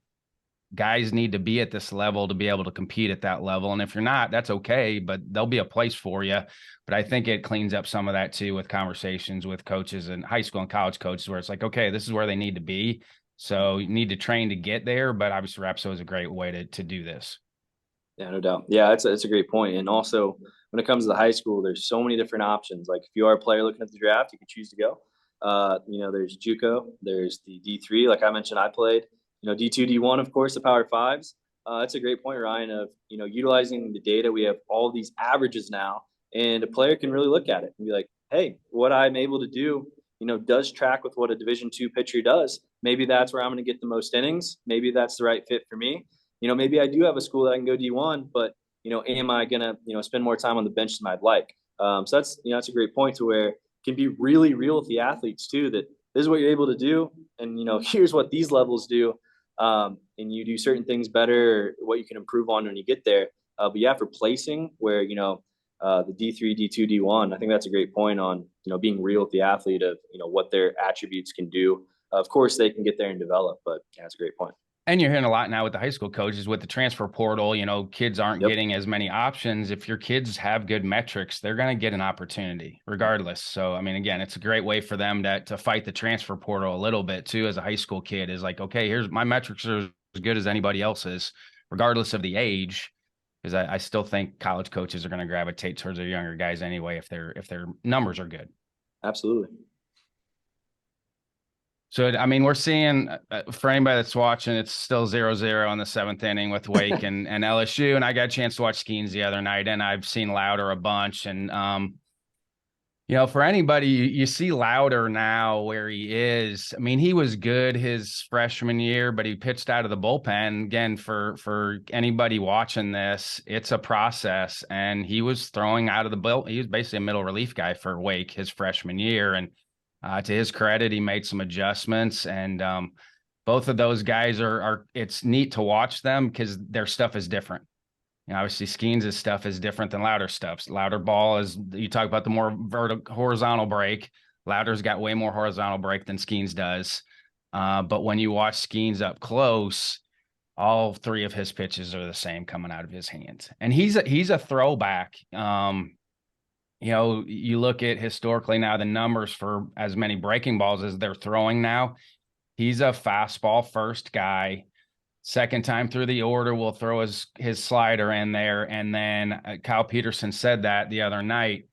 guys need to be at this level to be able to compete at that level. And if you're not, that's okay, but there'll be a place for you. But I think it cleans up some of that too with conversations with coaches and high school and college coaches where it's like, okay, this is where they need to be. So you need to train to get there. But obviously Rapso is a great way to do this. Yeah, no doubt. Yeah, that's a great point. And also when it comes to the high school, there's so many different options. Like if you are a player looking at the draft, you can choose to go. There's JUCO, there's the D3. Like I mentioned, I played, D2, D1, of course, the Power Fives. That's a great point, Ryan, of, utilizing the data. We have all these averages now, and a player can really look at it and be like, hey, what I'm able to do, does track with what a Division II pitcher does. Maybe that's where I'm going to get the most innings. Maybe that's the right fit for me. Maybe I do have a school that I can go D1, but, am I going to, spend more time on the bench than I'd like? So that's a great point to where it can be really real with the athletes too, that this is what you're able to do. And, here's what these levels do. And you do certain things better, what you can improve on when you get there. But yeah, for placing where, the D3, D2, D1, I think that's a great point on, being real with the athlete of, what their attributes can do. Of course, they can get there and develop, but yeah, that's a great point. And you're hearing a lot now with the high school coaches with the transfer portal, kids aren't getting as many options. If your kids have good metrics, they're going to get an opportunity regardless. So, I mean, again, it's a great way for them to fight the transfer portal a little bit too, as a high school kid is like, okay, here's my metrics are as good as anybody else's, regardless of the age. Because I still think college coaches are going to gravitate towards their younger guys anyway, if their numbers are good. Absolutely. So, I mean, we're seeing, for anybody that's watching, it's still 0-0 on the 7th inning with Wake and LSU. And I got a chance to watch Skeens the other night, and I've seen Louder a bunch. And, for anybody, you see Louder now where he is. I mean, he was good his freshman year, but he pitched out of the bullpen. Again, for anybody watching this, it's a process. And he was throwing out of the bullpen. He was basically a middle relief guy for Wake his freshman year. And to his credit, he made some adjustments, and both of those guys are it's neat to watch them because their stuff is different. Obviously Skeens' stuff is different than Louder stuff. Louder ball is, you talk about the more horizontal break. Louder's got way more horizontal break than Skeens does. But when you watch Skeens up close, all three of his pitches are the same coming out of his hands. And he's a throwback. You look at historically now the numbers for as many breaking balls as they're throwing now. He's a fastball first guy. Second time through the order, will throw his slider in there. And then Kyle Peterson said that the other night.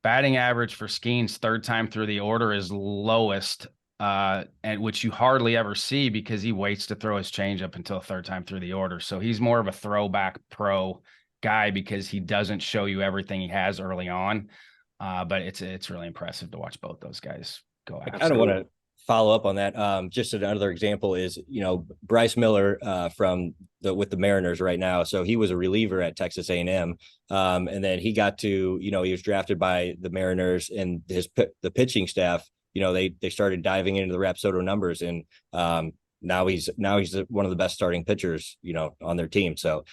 Batting average for Skeens third time through the order is lowest, and which you hardly ever see because he waits to throw his changeup until third time through the order. So he's more of a throwback pro guy because he doesn't show you everything he has early on. But it's really impressive to watch both those guys go out. I kind of want to follow up on that. Just another example is, Bryce Miller from with the Mariners right now. So he was a reliever at Texas A&M. And then he got to, he was drafted by the Mariners, and the pitching staff, they started diving into the Rapsodo numbers, and now he's one of the best starting pitchers, on their team. So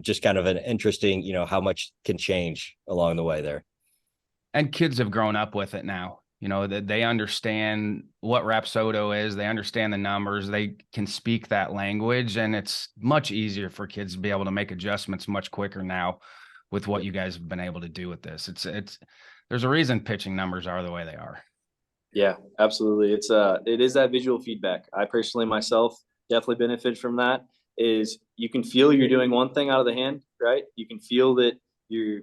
just kind of an interesting, how much can change along the way there. And kids have grown up with it now. That they understand what Rapsodo is. They understand the numbers. They can speak that language, and it's much easier for kids to be able to make adjustments much quicker now with what you guys have been able to do with this. It's there's a reason pitching numbers are the way they are. Yeah, absolutely. It is that visual feedback. I personally myself definitely benefit from that. Is you can feel you're doing one thing out of the hand, right? You can feel that you're,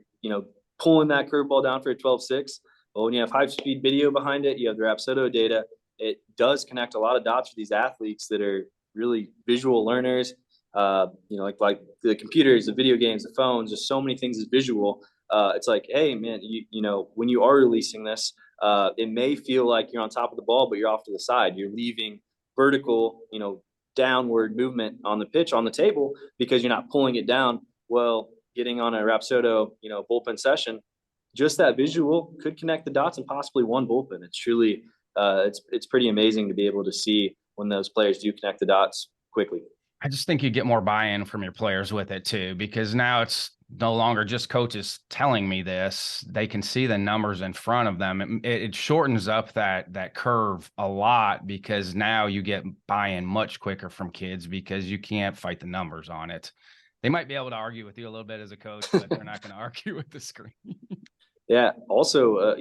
pulling that curveball down for a 12-6. But when you have high-speed video behind it, you have the Rapsodo data. It does connect a lot of dots for these athletes that are really visual learners. Like the computers, the video games, the phones, there's so many things is visual. It's like, hey, man, when you are releasing this, it may feel like you're on top of the ball, but you're off to the side. You're leaving vertical, downward movement on the pitch on the table because you're not pulling it down. Well, getting on a Rapsodo, bullpen session, just that visual could connect the dots and possibly one bullpen. It's truly, it's pretty amazing to be able to see when those players do connect the dots quickly. I just think you get more buy-in from your players with it too, because now it's no longer just coaches telling me this. They can see the numbers in front of them. It shortens up that curve a lot, because now you get buy-in much quicker from kids because you can't fight the numbers on it. They might be able to argue with you a little bit as a coach, but they're not going to argue with the screen. Yeah. Also,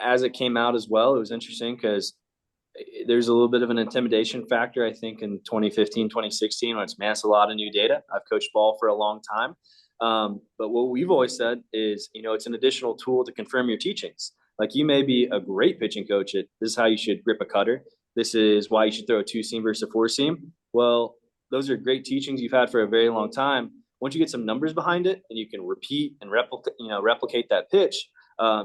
as it came out as well, it was interesting because there's a little bit of an intimidation factor, I think, in 2015, 2016, when it's, man, it's a lot of new data. I've coached ball for a long time. But what we've always said is, it's an additional tool to confirm your teachings. Like, you may be a great pitching coach at, this is how you should grip a cutter. This is why you should throw a 2-seam versus a 4-seam. Well, those are great teachings you've had for a very long time. Once you get some numbers behind it and you can repeat and replicate that pitch,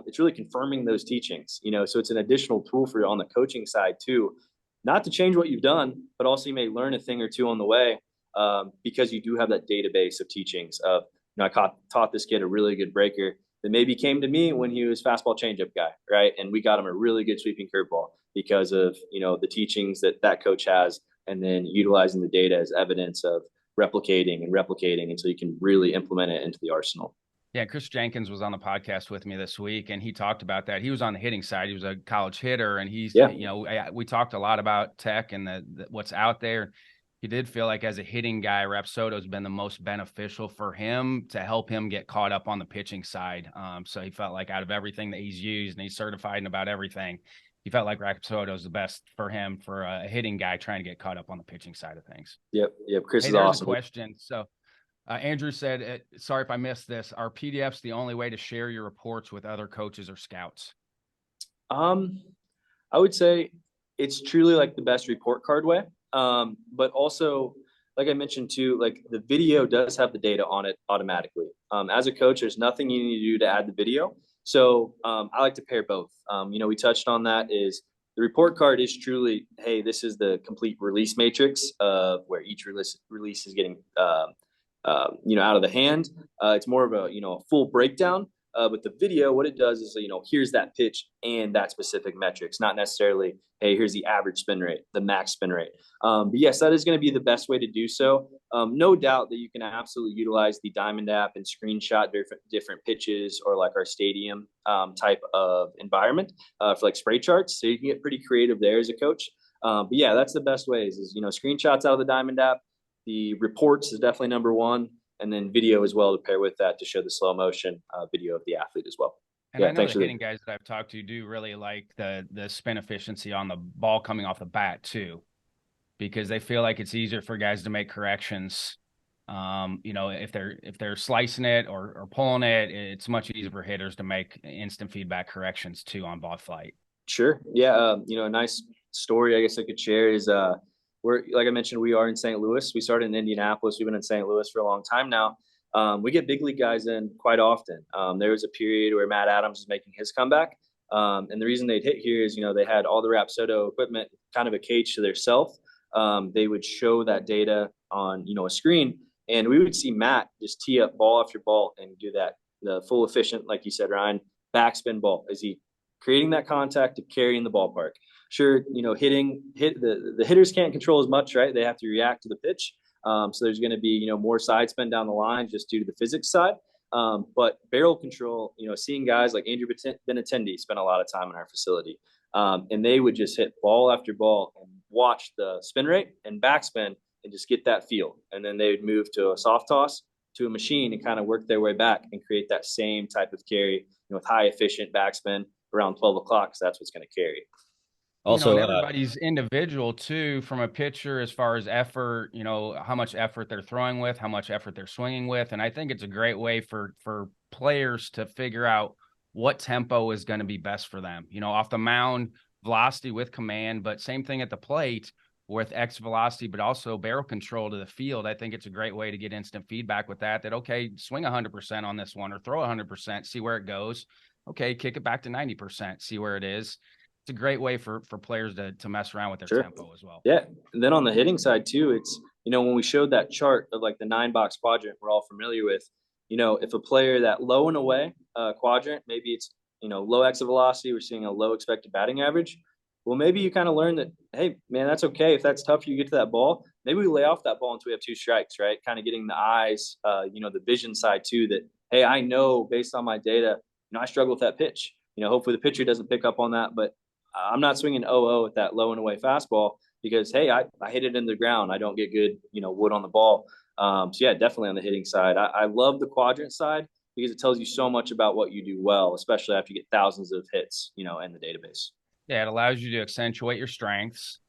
it's really confirming those teachings, so it's an additional tool for you on the coaching side too, not to change what you've done, but also you may learn a thing or two on the way, because you do have that database of teachings of, I taught this kid a really good breaker that maybe came to me when he was fastball changeup guy, right? And we got him a really good sweeping curveball because of, the teachings that coach has, and then utilizing the data as evidence of replicating until you can really implement it into the arsenal. Yeah, Chris Jenkins was on the podcast with me this week, and he talked about that. He was on the hitting side. He was a college hitter, and we talked a lot about tech and what's out there. He did feel like, as a hitting guy, Rapsodo has been the most beneficial for him to help him get caught up on the pitching side. So he felt like, out of everything that he's used, and he's certified in about everything, he felt like Rapsodo is the best for him for a hitting guy trying to get caught up on the pitching side of things. Yep. Chris is awesome. A question. So Andrew said, sorry if I missed this, are PDFs the only way to share your reports with other coaches or scouts? I would say it's truly like the best report card way. But also, like I mentioned too, like, the video does have the data on it automatically. As a coach, there's nothing you need to do to add the video. So I like to pair both. We touched on that, is the report card is truly, hey, this is the complete release matrix of where each release is getting, out of the hand. It's more of a full breakdown. But the video, what it does is, here's that pitch and that specific metrics, not necessarily, hey, here's the average spin rate, the max spin rate. But yes, that is going to be the best way to do so. No doubt that you can absolutely utilize the Diamond app and screenshot different pitches, or like our stadium type of environment for like spray charts. So you can get pretty creative there as a coach. But yeah, that's the best ways is, screenshots out of the Diamond app. The reports is definitely number one. And then video as well to pair with that to show the slow motion video of the athlete as well. And I know the hitting guys that I've talked to do really like the spin efficiency on the ball coming off the bat too, because they feel like it's easier for guys to make corrections. If they're slicing it or pulling it, it's much easier for hitters to make instant feedback corrections too on ball flight. Sure. Yeah. A nice story I guess I could share is like I mentioned, we are in St. Louis. We started in Indianapolis. We've been in St. Louis for a long time now. We get big league guys in quite often. There was a period where Matt Adams was making his comeback. And the reason they'd hit here is, they had all the Rapsodo equipment, kind of a cage to their self. They would show that data on, a screen, and we would see Matt just tee up ball after ball and do that, the full efficient, like you said, Ryan, backspin ball. Is he creating that contact to carry in the ballpark? Sure, the hitters can't control as much, right? They have to react to the pitch. So there's going to be, more side spin down the line just due to the physics side. But barrel control, seeing guys like Andrew Benintendi spent a lot of time in our facility. And they would just hit ball after ball and watch the spin rate and backspin and just get that feel. And then they would move to a soft toss to a machine and kind of work their way back and create that same type of carry, with high efficient backspin around 12 o'clock. So that's what's going to carry. Also, everybody's individual too, from a pitcher, as far as effort, how much effort they're throwing with, how much effort they're swinging with. And I think it's a great way for players to figure out what tempo is going to be best for them. Off the mound, velocity with command, but same thing at the plate with X velocity, but also barrel control to the field. I think it's a great way to get instant feedback with that, okay, swing 100% on this one or throw 100%, see where it goes. Okay, kick it back to 90%, see where it is. It's a great way for players to mess around with their tempo as well. Yeah. And then on the hitting side too, it's, when we showed that chart of like the 9-box quadrant we're all familiar with, if a player that low and away quadrant, maybe it's, low exit velocity, we're seeing a low expected batting average. Well, maybe you kind of learn that, hey, man, that's okay. If that's tough for you to get to that ball, maybe we lay off that ball until we have 2 strikes, right? Kind of getting the eyes, the vision side too, that, hey, I know based on my data, I struggle with that pitch. Hopefully the pitcher doesn't pick up on that, but I'm not swinging 0-0 with that low and away fastball because, hey, I hit it in the ground. I don't get good, wood on the ball. So yeah, definitely on the hitting side. I love the quadrant side because it tells you so much about what you do well, especially after you get thousands of hits, in the database. Yeah, it allows you to accentuate your strengths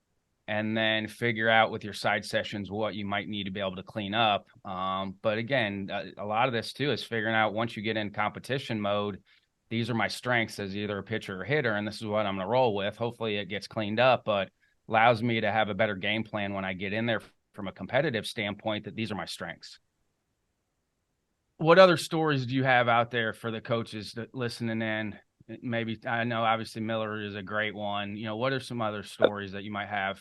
and then figure out with your side sessions what you might need to be able to clean up. But again, a lot of this too is figuring out once you get in competition mode, these are my strengths as either a pitcher or hitter, and this is what I'm going to roll with. Hopefully it gets cleaned up, but allows me to have a better game plan when I get in there from a competitive standpoint that these are my strengths. What other stories do you have out there for the coaches that listening in? Maybe, I know obviously Miller is a great one. What are some other stories that you might have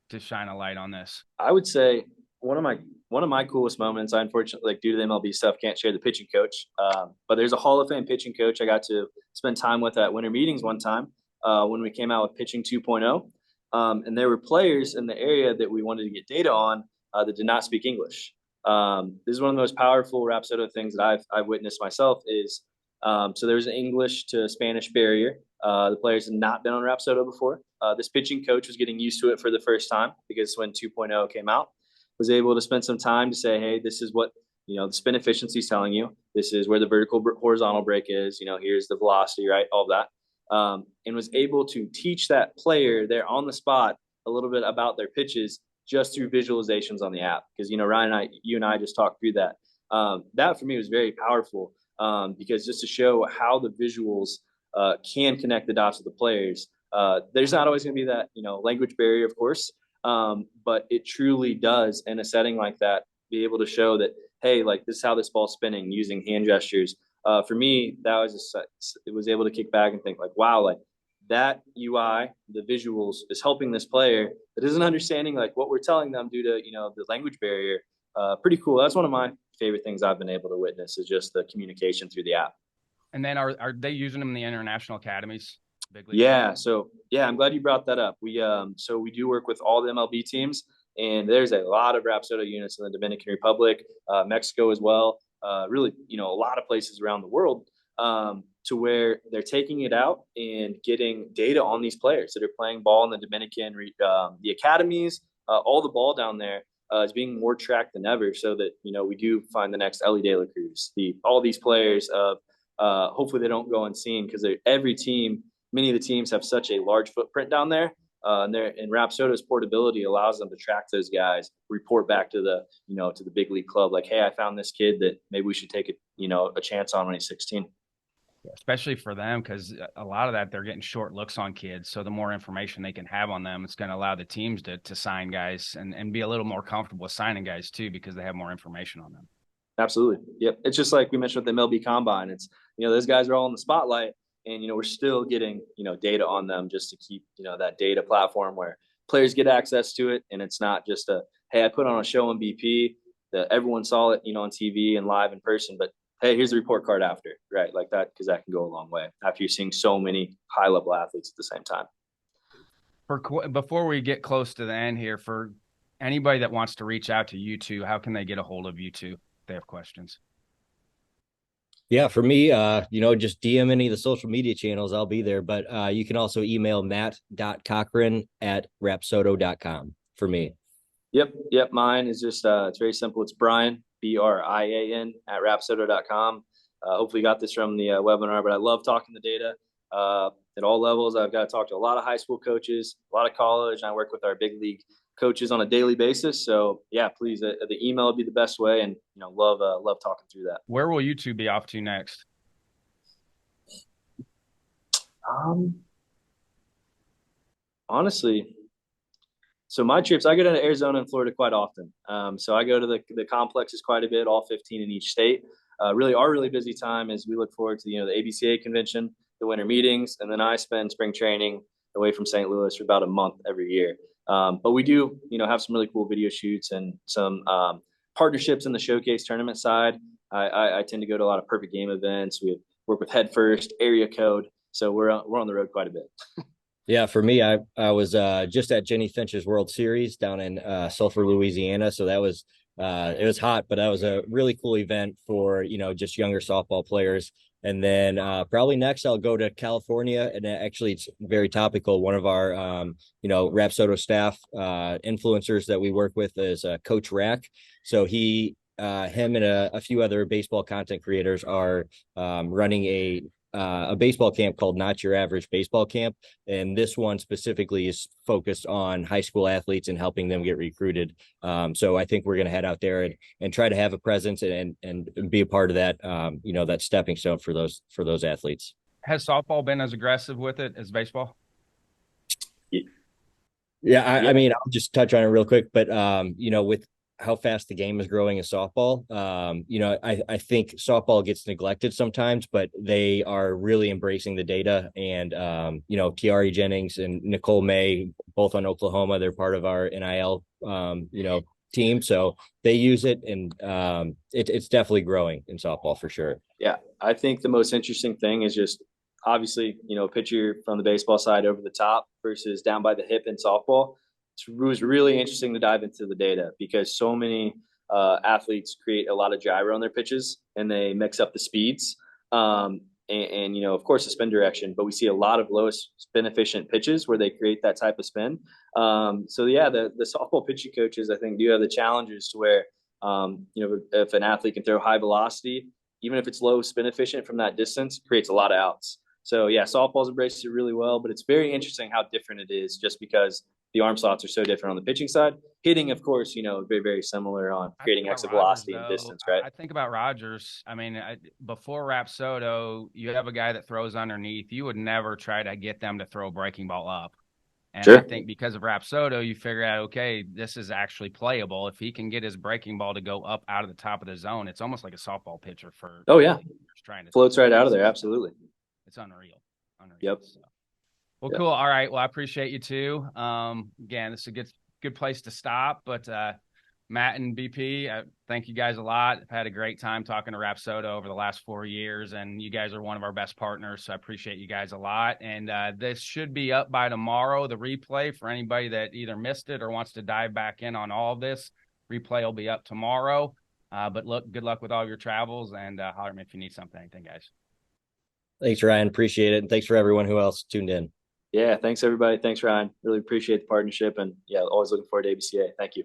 to shine a light on this? I would say one of my coolest moments, I unfortunately, like due to the MLB stuff, can't share the pitching coach. But there's a Hall of Fame pitching coach I got to spend time with at winter meetings one time when we came out with pitching 2.0. And there were players in the area that we wanted to get data on that did not speak English. This is one of the most powerful Rapsodo things that I've witnessed myself is, so there's an English to Spanish barrier. The players had not been on Rapsodo before. This pitching coach was getting used to it for the first time because when 2.0 came out, was able to spend some time to say, hey, this is what, the spin efficiency is telling you. This is where the vertical horizontal break is, here's the velocity, right? All of that. And was able to teach that player there on the spot a little bit about their pitches just through visualizations on the app. Because, Ryan, you and I just talked through that. That for me was very powerful because just to show how the visuals can connect the dots with the players. There's not always going to be that, language barrier, of course, but it truly does in a setting like that, be able to show that, hey, like this is how this ball's spinning using hand gestures. For me, that was it was able to kick back and think like, wow, like that UI, the visuals is helping this player that isn't understanding like what we're telling them due to, the language barrier. Pretty cool. That's one of my favorite things I've been able to witness is just the communication through the app. And then are they using them in the international academies? Yeah. So yeah, I'm glad you brought that up. We do work with all the MLB teams, and there's a lot of Rapsodo units in the Dominican Republic, Mexico as well. Really, a lot of places around the world to where they're taking it out and getting data on these players that are playing ball in the Dominican, the academies, all the ball down there is being more tracked than ever. So that we do find the next Ellie De La Cruz, all these players of hopefully they don't go unseen because every team. Many of the teams have such a large footprint down there, and Rapsodo's portability allows them to track those guys, report back to the, to the big league club, like, hey, I found this kid that maybe we should take a chance on when he's 16. Especially for them, because a lot of that they're getting short looks on kids. So the more information they can have on them, it's going to allow the teams to sign guys and be a little more comfortable with signing guys too, because they have more information on them. Absolutely. Yep. It's just like we mentioned with the MLB Combine. It's, those guys are all in the spotlight. And, we're still getting, data on them just to keep, that data platform where players get access to it. And it's not just hey, I put on a show on BP that everyone saw it, on TV and live in person. But, hey, here's the report card after, right? Like that, because that can go a long way after you're seeing so many high-level athletes at the same time. Before we get close to the end here, for anybody that wants to reach out to you two, how can they get a hold of you two if they have questions? Yeah, for me, just DM any of the social media channels. I'll be there. But you can also email matt.cochran@rapsodo.com for me. Yep. Mine is just, it's very simple. It's Brian, BRIAN @rapsodo.com. Hopefully you got this from the webinar, but I love talking the data at all levels. I've got to talk to a lot of high school coaches, a lot of college, and I work with our big league coaches on a daily basis. So yeah, please, the email would be the best way, and love talking through that. Where will you two be off to next? Honestly, so my trips, I go down to Arizona and Florida quite often. So I go to the complexes quite a bit, all 15 in each state. Really, our really busy time is we look forward to the ABCA convention, the winter meetings, and then I spend spring training away from St. Louis for about a month every year. But we do, have some really cool video shoots and some partnerships in the showcase tournament side. I tend to go to a lot of perfect game events. We work with Head First, Area Code, so we're on the road quite a bit. Yeah, for me, I was just at Jenny Finch's World Series down in Sulphur, Louisiana. So that was it was hot, but that was a really cool event for just younger softball players. And then probably next I'll go to California, and actually it's very topical. One of our Rapsodo staff influencers that we work with is Coach Rack. So him and a few other baseball content creators are running a baseball camp called Not Your Average Baseball Camp. And this one specifically is focused on high school athletes and helping them get recruited. So I think we're going to head out there and try to have a presence and be a part of that, that stepping stone for those athletes. Has softball been as aggressive with it as baseball? Yeah. I mean, I'll just touch on it real quick, but with how fast the game is growing in softball. I think softball gets neglected sometimes, but they are really embracing the data. And, Kiari Jennings and Nicole May, both on Oklahoma, they're part of our NIL, team. So they use it, and it's definitely growing in softball for sure. Yeah. I think the most interesting thing is just obviously, pitcher from the baseball side over the top versus down by the hip in softball. It was really interesting to dive into the data because so many athletes create a lot of gyro on their pitches and they mix up the speeds and of course the spin direction, but we see a lot of lowest spin efficient pitches where they create that type of spin. So yeah, the softball pitching coaches, I think, do have the challenges to where, if an athlete can throw high velocity, even if it's low spin efficient from that distance, it creates a lot of outs. So yeah, softball's embraced it really well, but it's very interesting how different it is just because the arm slots are so different on the pitching side. Hitting, of course, very, very similar on creating exit velocity and distance, right? I think about Rogers. I mean, before Rapsodo, you have a guy that throws underneath. You would never try to get them to throw a breaking ball up. And sure. I think because of Rapsodo, you figure out, okay, this is actually playable. If he can get his breaking ball to go up out of the top of the zone, it's almost like a softball pitcher for. Oh, yeah. Trying to floats right out of there. Absolutely. It's unreal. Yep. So. Well, cool. All right. Well, I appreciate you too. Again, this is a good place to stop. But Matt and BP, thank you guys a lot. I've had a great time talking to Rapsodo over the last 4 years, and you guys are one of our best partners. So I appreciate you guys a lot. And this should be up by tomorrow, the replay, for anybody that either missed it or wants to dive back in on all of this. Replay will be up tomorrow. But good luck with all your travels, and holler at me if you need something. Anything, guys. Thanks, Ryan. Appreciate it. And thanks for everyone who else tuned in. Yeah, thanks everybody. Thanks, Ryan. Really appreciate the partnership, and yeah, always looking forward to ABCA. Thank you.